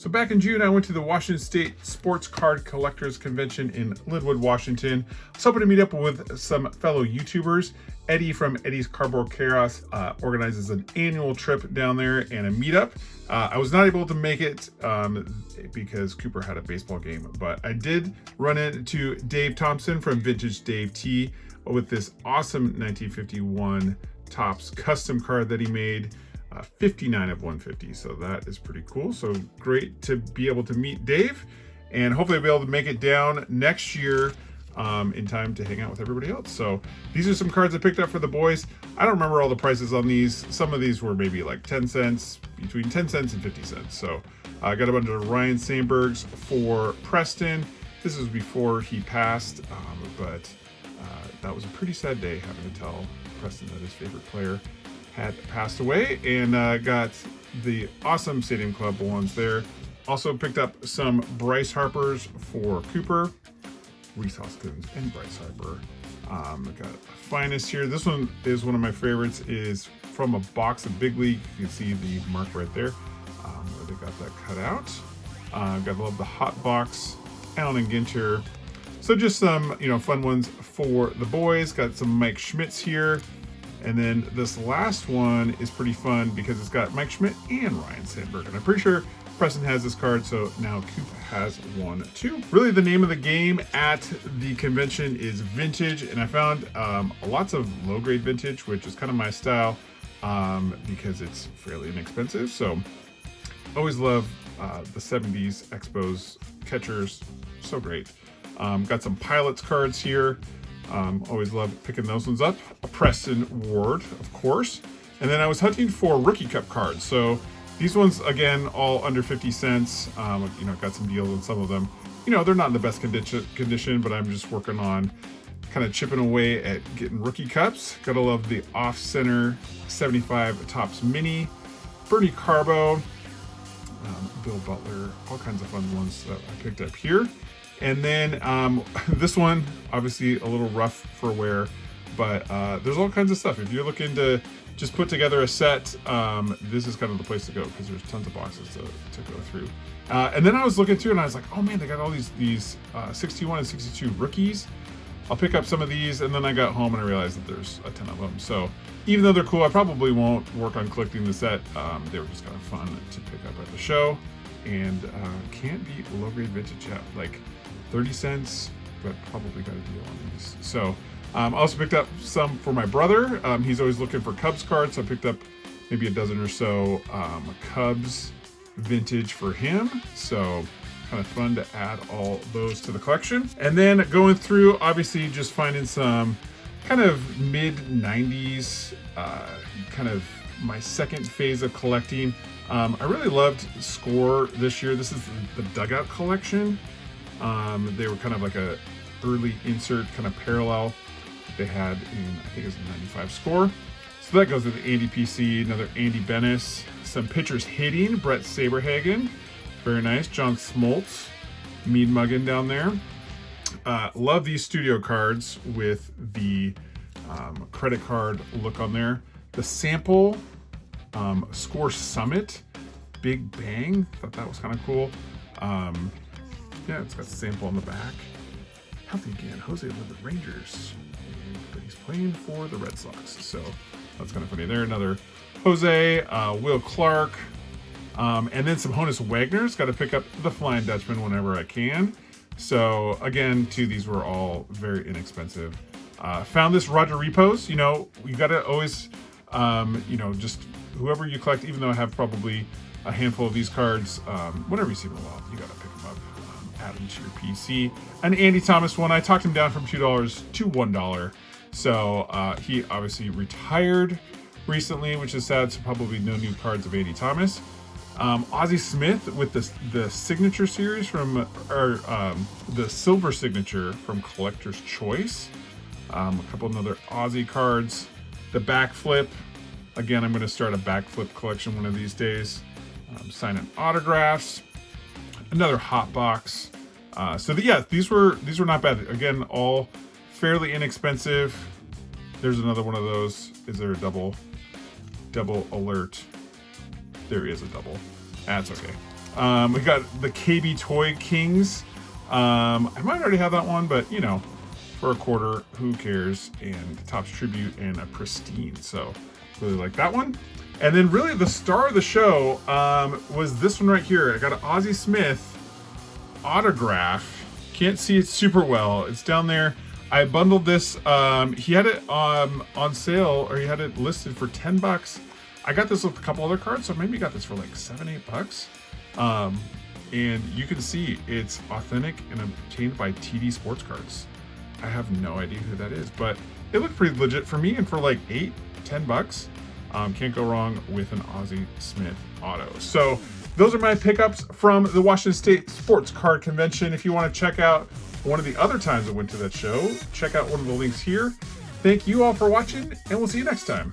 So back in June, I went to the Washington State Sports Card Collectors Convention in Lynwood, Washington. I was hoping to meet up with some fellow YouTubers. Eddie from Eddie's Cardboard Chaos organizes an annual trip down there and a meetup. I was not able to make it because Cooper had a baseball game, but I did run into Dave Thompson from Vintage Dave T with this awesome 1951 Topps custom card that he made. 59 of 150, so that is pretty cool. So great to be able to meet Dave, and hopefully I'll be able to make it down next year in time to hang out with everybody else. So these are some cards I picked up for the boys. I don't remember all the prices on these. Some of these were maybe like 10 cents, between 10 cents and 50 cents. So I got a bunch of Ryne Sandbergs for Preston. This was before he passed, but that was a pretty sad day having to tell Preston that his favorite player had passed away, and got the awesome Stadium Club ones there. Also picked up some Bryce Harpers for Cooper, Reese Hoskins and Bryce Harper. Got a finest here. This one is one of my favorites, is from a box of Big League. You can see the mark right there where they got that cut out. Gotta love the hot box, Allen and Ginter. So just some fun ones for the boys. Got some Mike Schmidts here. And then this last one is pretty fun because it's got Mike Schmidt and Ryne Sandberg. And I'm pretty sure Preston has this card, so now Coop has one too. Really, the name of the game at the convention is vintage, and I found lots of low-grade vintage, which is kind of my style because it's fairly inexpensive. So always love the 70s Expos catchers, so great. Got some Pilots cards here. Always love picking those ones up. A Preston Ward, of course. And then I was hunting for Rookie Cup cards. So these ones, again, all under 50 cents. Got some deals on some of them. They're not in the best condition, but I'm just working on kind of chipping away at getting Rookie Cups. Gotta love the off-center 75 Topps Mini. Bernie Carbo, Bill Butler, all kinds of fun ones that I picked up here. And then this one, obviously a little rough for wear, but there's all kinds of stuff. If you're looking to just put together a set, this is kind of the place to go because there's tons of boxes to go through. And then I was looking through and I was like, oh man, they got all these 61 and 62 rookies. I'll pick up some of these, and then I got home and I realized that there's a ton of them. So even though they're cool, I probably won't work on collecting the set. They were just kind of fun to pick up at the show, and can't beat low-grade vintage yet. Like 30 cents, but probably got a deal on these. So I also picked up some for my brother. He's always looking for Cubs cards, so I picked up maybe a dozen or so Cubs vintage for him. So kind of fun to add all those to the collection. And then going through, obviously just finding some kind of mid 90s, kind of my second phase of collecting. I really loved Score this year. This is the Dugout collection. They were kind of like a early insert kind of parallel that they had in, I think it was the 95 Score. So that goes with the Andy PC, another Andy Bennis, some pitchers hitting, Brett Saberhagen, very nice, John Smoltz, Mead Muggin down there. Love these studio cards with the credit card look on there. The sample Score Summit, Big Bang, thought that was kind of cool. Yeah, it's got the sample on the back. Healthy again, Jose with the Rangers, but he's playing for the Red Sox, so that's kind of funny there. Another Jose, Will Clark, and then some Honus Wagner's. Got to pick up the Flying Dutchman whenever I can. So again, too, these were all very inexpensive. Found this Roger Repos. You got to always, just whoever you collect, even though I have probably a handful of these cards, whenever you see them well, you got to pick them up. Add them to your PC. An Andy Thomas one, I talked him down from $2 to $1. So he obviously retired recently, which is sad, so probably no new cards of Andy Thomas. Ozzie Smith with the signature series from, the silver signature from Collector's Choice. A couple of other Ozzie cards. The backflip. Again, I'm going to start a backflip collection one of these days. Signing autographs. Another hot box. These were not bad. Again, all fairly inexpensive. There's another one of those. Is there a double alert? There is a double. That's okay. We got the KB Toy Kings. I might already have that one, but you know, for a quarter, who cares? And Topps Tribute and a pristine. So really like that one. And then really the star of the show was this one right here. I got an Ozzie Smith autograph. Can't see it super well. It's down there. I bundled this. He had it on sale, or he had it listed for $10. I got this with a couple other cards, so maybe got this for like $7-8. And you can see it's authentic and obtained by TD Sports Cards. I have no idea who that is, but it looked pretty legit for me, and for like $8-10, can't go wrong with an Ozzie Smith auto. So those are my pickups from the Washington State Sports Card Convention. If you want to check out one of the other times I went to that show, check out one of the links here. Thank you all for watching, and we'll see you next time.